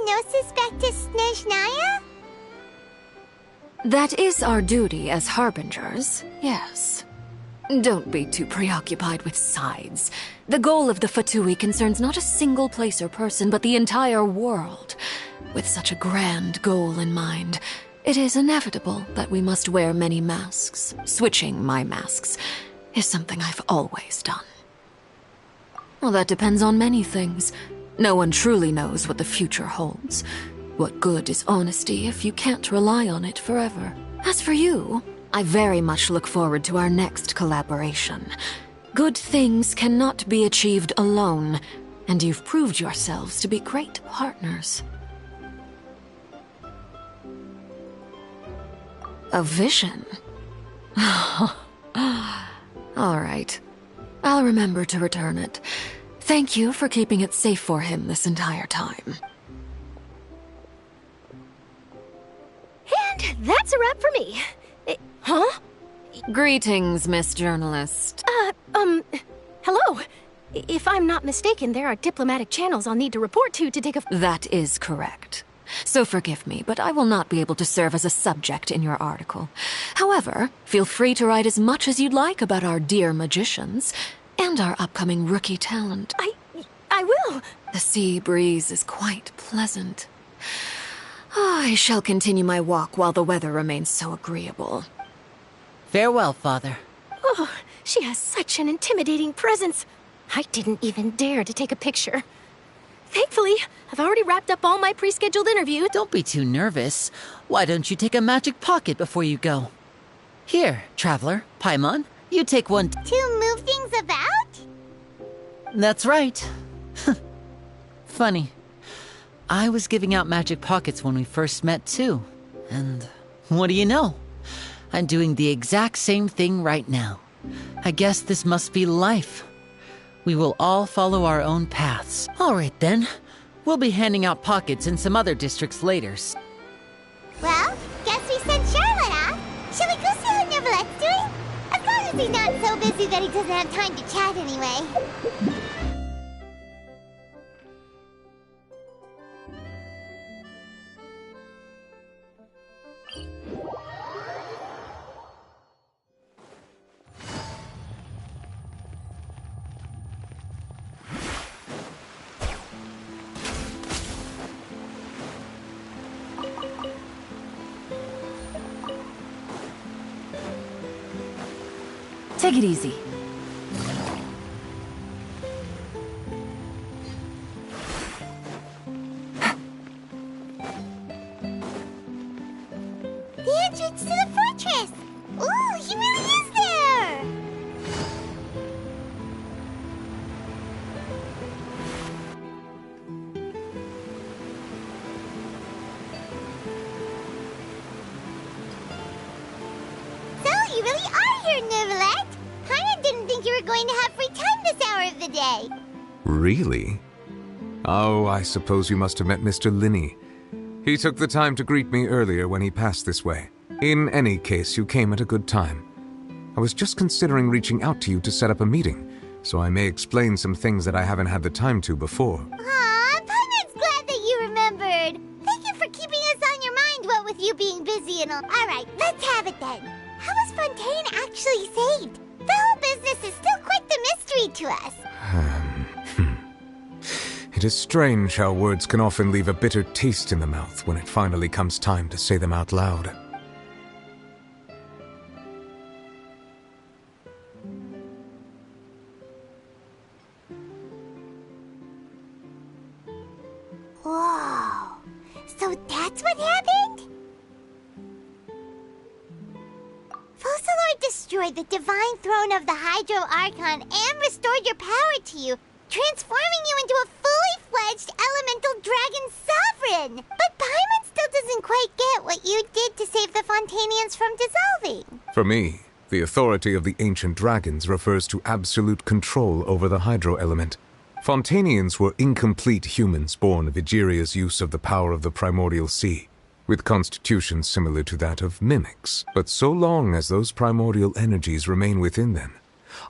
Gnosis back to Snezhnaya? That is our duty as harbingers, yes. Don't be too preoccupied with sides. The goal of the Fatui concerns not a single place or person, but the entire world. With such a grand goal in mind, it is inevitable that we must wear many masks. Switching my masks is something I've always done. Well, that depends on many things. No one truly knows what the future holds. What good is honesty if you can't rely on it forever? As for you, I very much look forward to our next collaboration. Good things cannot be achieved alone, and you've proved yourselves to be great partners. A vision? All right. I'll remember to return it. Thank you for keeping it safe for him this entire time. And that's a wrap for me. Huh? Greetings, Miss Journalist. Hello. If I'm not mistaken, there are diplomatic channels I'll need to report to take a... That is correct. So forgive me, but I will not be able to serve as a subject in your article. However, feel free to write as much as you'd like about our dear magicians and our upcoming rookie talent. I will. The sea breeze is quite pleasant. I shall continue my walk while the weather remains so agreeable. Farewell, Father. Oh, she has such an intimidating presence. I didn't even dare to take a picture. Thankfully, I've already wrapped up all my pre-scheduled interviews. Don't be too nervous. Why don't you take a magic pocket before you go? Here, Traveler, Paimon, you take one. To move things about? That's right. Funny. I was giving out magic pockets when we first met, too. And what do you know? I'm doing the exact same thing right now. I guess this must be life. We will all follow our own paths. All right, then. We'll be handing out pockets in some other districts later. Well, guess we sent Charlotte off. Shall we go see how Neverlette's doing? As long as he's not so busy that he doesn't have time to chat anyway. Take it easy. The entrance to the fortress! Ooh, he really is there! So, you really are here, Neverlet! Paimon didn't think you were going to have free time this hour of the day. Really? Oh, I suppose you must have met Mr. Linney. He took the time to greet me earlier when he passed this way. In any case, you came at a good time. I was just considering reaching out to you to set up a meeting, so I may explain some things that I haven't had the time to before. Aw, Paimon's glad that you remembered. Thank you for keeping us on your mind, what with you being busy and all. Alright, let's have it then. How was Fontaine actually saved? The whole business is still quite the mystery to us. It is strange how words can often leave a bitter taste in the mouth when it finally comes time to say them out loud. Whoa. So that's what happened? Focalord destroyed the divine throne of the Hydro Archon and restored your power to you, transforming you into a fully fledged elemental dragon sovereign. But Paimon still doesn't quite get what you did to save the Fontanians from dissolving. For me, the authority of the ancient dragons refers to absolute control over the hydro element. Fontanians were incomplete humans born of Egeria's use of the power of the primordial sea, with constitutions similar to that of mimics. But so long as those primordial energies remain within them,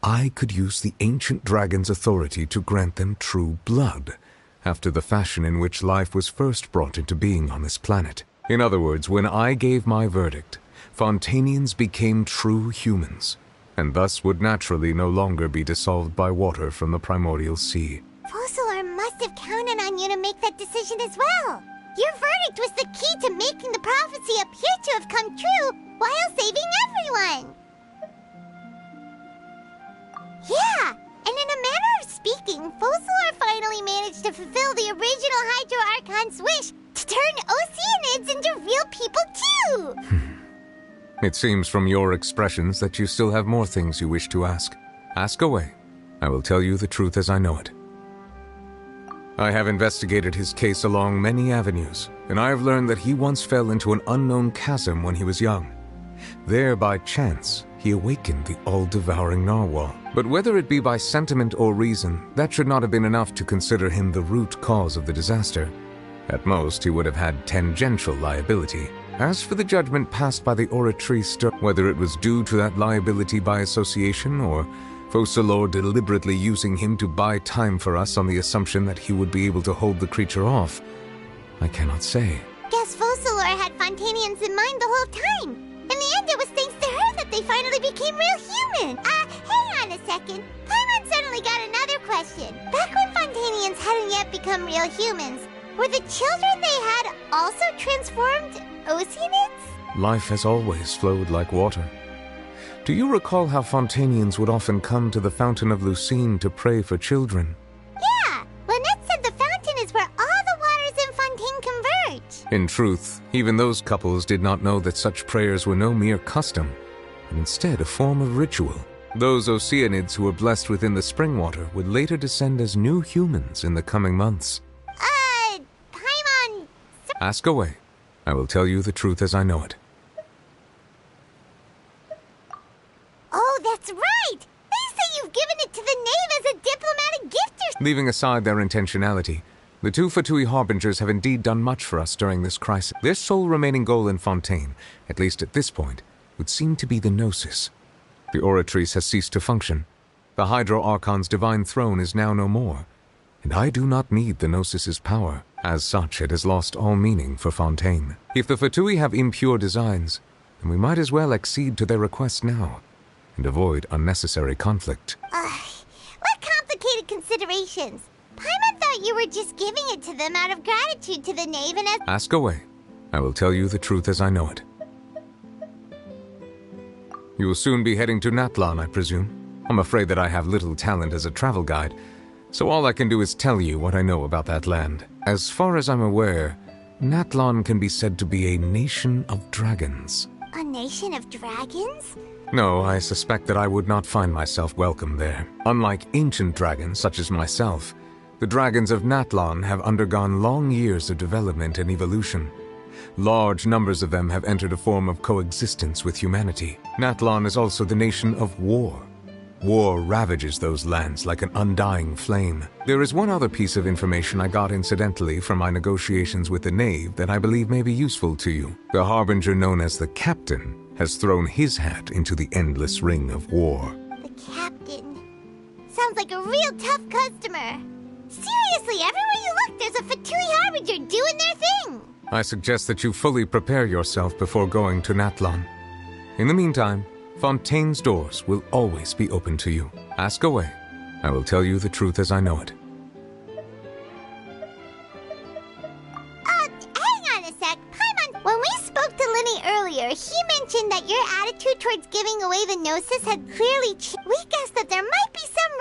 I could use the ancient dragon's authority to grant them true blood, after the fashion in which life was first brought into being on this planet. In other words, when I gave my verdict, Fontanians became true humans, and thus would naturally no longer be dissolved by water from the primordial sea. Fossilor must have counted on you to make that decision as well. Your verdict was the key to making the prophecy appear to have come true while saving everyone. Yeah, and in a manner of speaking, Fossilor finally managed to fulfill the original Hydro Archon's wish to turn Oceanids into real people too! It seems from your expressions that you still have more things you wish to ask. Ask away. I will tell you the truth as I know it. I have investigated his case along many avenues, and I have learned that he once fell into an unknown chasm when he was young. There, by chance, he awakened the all-devouring narwhal. But whether it be by sentiment or reason, that should not have been enough to consider him the root cause of the disaster. At most, he would have had tangential liability. As for the judgment passed by the Oratrice, whether it was due to that liability by association, or Fossilor deliberately using him to buy time for us on the assumption that he would be able to hold the creature off, I cannot say. Guess Fossilor had Fontanians in mind the whole time. In the end, it was thanks to her that they finally became real human. Hang on a second. Paimon suddenly got another question. Back when Fontanians hadn't yet become real humans, were the children they had also transformed Oceanids? Life has always flowed like water. Do you recall how Fontanians would often come to the Fountain of Lucine to pray for children? Yeah, Lynette said the fountain is where all the waters in Fontaine converge. In truth, even those couples did not know that such prayers were no mere custom, but instead a form of ritual. Those Oceanids who were blessed within the spring water would later descend as new humans in the coming months. Paimon... Ask away. I will tell you the truth as I know it. Oh, that's right! They say you've given it to the Knave as a diplomatic gift or... Leaving aside their intentionality, the two Fatui Harbingers have indeed done much for us during this crisis. Their sole remaining goal in Fontaine, at least at this point, would seem to be the Gnosis. The Oratrice has ceased to function. The Hydro Archon's divine throne is now no more, and I do not need the Gnosis's power. As such, it has lost all meaning for Fontaine. If the Fatui have impure designs, then we might as well accede to their request now, and avoid unnecessary conflict. What complicated considerations? Paimon thought you were just giving it to them out of gratitude to the Knave and as... Ask away. I will tell you the truth as I know it. You will soon be heading to Natlan, I presume. I'm afraid that I have little talent as a travel guide, so all I can do is tell you what I know about that land. As far as I'm aware, Natlan can be said to be a nation of dragons. A nation of dragons? No, I suspect that I would not find myself welcome there. Unlike ancient dragons such as myself, the dragons of Natlan have undergone long years of development and evolution. Large numbers of them have entered a form of coexistence with humanity. Natlan is also the nation of war. War ravages those lands like an undying flame. There is one other piece of information I got incidentally from my negotiations with the Knave that I believe may be useful to you. The Harbinger known as the Captain has thrown his hat into the endless ring of war. The Captain. Sounds like a real tough customer. Seriously, everywhere you look, there's a Fatui Harbinger doing their thing. I suggest that you fully prepare yourself before going to Natlan. In the meantime, Fontaine's doors will always be open to you. Ask away. I will tell you the truth as I know it. Hang on a sec. Paimon, when we spoke to Linny earlier, he mentioned that your attitude towards giving away the Gnosis had clearly changed. We guessed that there might be some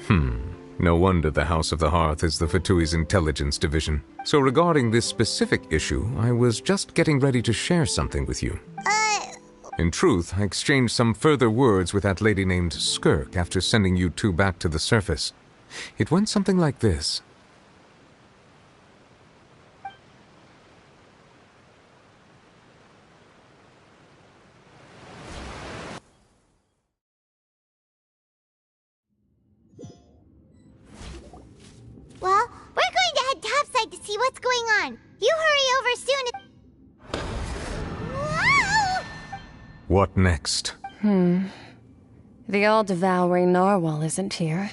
reason... No wonder the House of the Hearth is the Fatui's intelligence division. So regarding this specific issue, I was just getting ready to share something with you. In truth, I exchanged some further words with that lady named Skirk after sending you two back to the surface. It went something like this. Well, we're going to head topside to see what's going on. You hurry over soon. Whoa! What next? The all-devouring narwhal isn't here,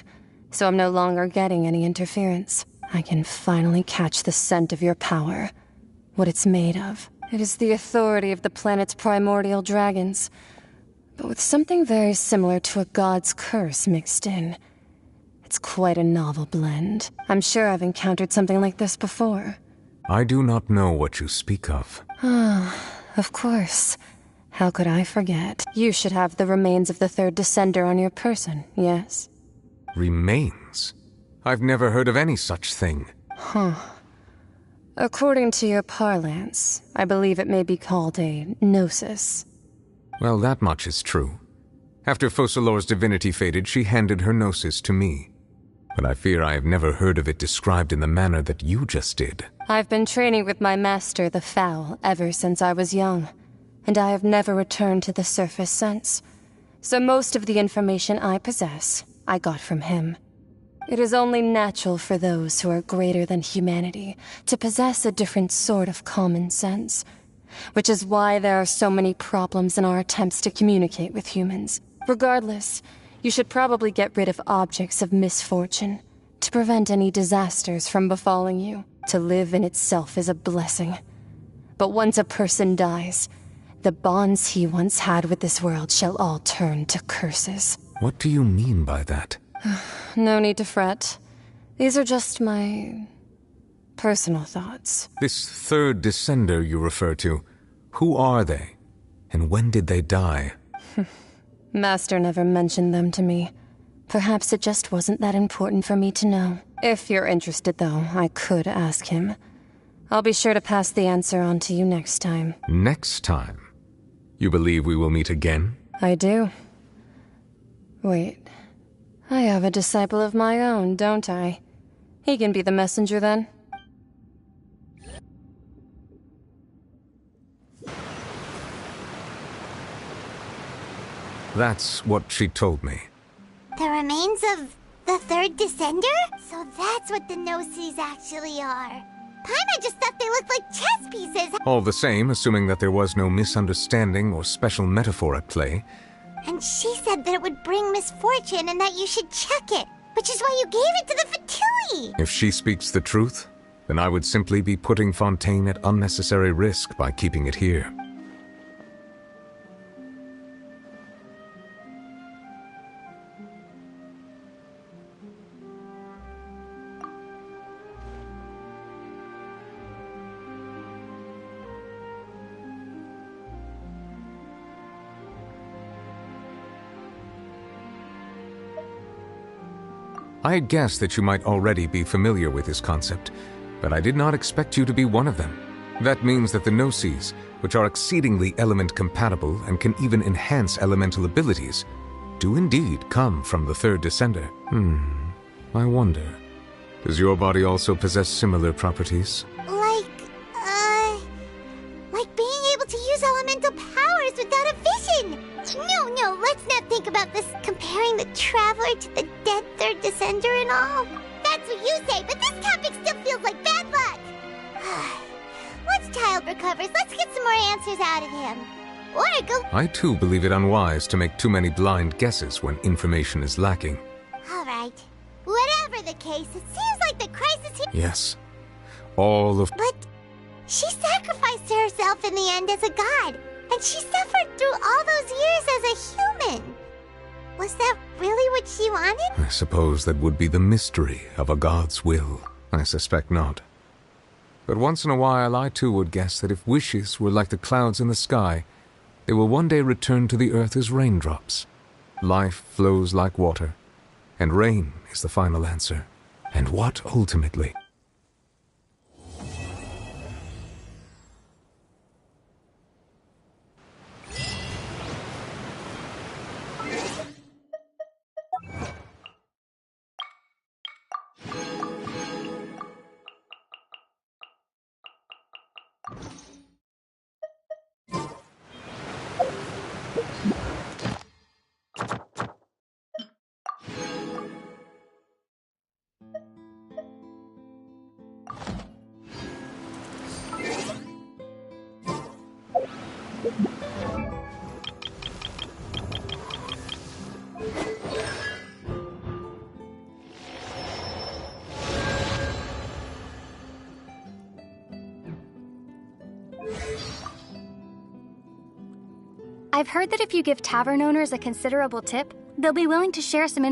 so I'm no longer getting any interference. I can finally catch the scent of your power. What it's made of. It is the authority of the planet's primordial dragons, but with something very similar to a god's curse mixed in. It's quite a novel blend. I'm sure I've encountered something like this before. I do not know what you speak of. Of course. How could I forget? You should have the remains of the third descender on your person, yes? Remains? I've never heard of any such thing. According to your parlance, I believe it may be called a gnosis. Well, that much is true. After Focalor's divinity faded, she handed her gnosis to me. But I fear I have never heard of it described in the manner that you just did. I've been training with my master, the Fowl, ever since I was young, and I have never returned to the surface since. So most of the information I possess, I got from him. It is only natural for those who are greater than humanity to possess a different sort of common sense, which is why there are so many problems in our attempts to communicate with humans. Regardless, you should probably get rid of objects of misfortune to prevent any disasters from befalling you. To live in itself is a blessing. But once a person dies, the bonds he once had with this world shall all turn to curses. What do you mean by that? No need to fret. These are just my personal thoughts. This third descender you refer to, who are they? And when did they die? Master never mentioned them to me. Perhaps it just wasn't that important for me to know. If you're interested, though, I could ask him. I'll be sure to pass the answer on to you next time. Next time? You believe we will meet again? I do. Wait. I have a disciple of my own, don't I? He can be the messenger then. That's what she told me. The remains of the third descender? So that's what the Gnosis actually are. Paimon just thought they looked like chess pieces. All the same, assuming that there was no misunderstanding or special metaphor at play. And she said that it would bring misfortune and that you should check it, which is why you gave it to the Fatui. If she speaks the truth, then I would simply be putting Fontaine at unnecessary risk by keeping it here. I had guessed that you might already be familiar with this concept, but I did not expect you to be one of them. That means that the Gnosis, which are exceedingly element-compatible and can even enhance elemental abilities, do indeed come from the third descender. I wonder, does your body also possess similar properties? Like being able to use elemental powers without a vision. No, let's not think about this comparing the Traveler to the dead third descender and all. That's what you say, but this topic still feels like bad luck. Once Child recovers, let's get some more answers out of him. Or go... I too believe it unwise to make too many blind guesses when information is lacking. All right. Whatever the case, it seems like the crisis here... Yes. All of... But she sacrificed herself in the end as a god, and she suffered through all those years as a human. Was that really what she wanted? I suppose that would be the mystery of a god's will. I suspect not. But once in a while, I too would guess that if wishes were like the clouds in the sky, they will one day return to the earth as raindrops. Life flows like water, and rain is the final answer. And what ultimately? I've heard that if you give tavern owners a considerable tip, they'll be willing to share some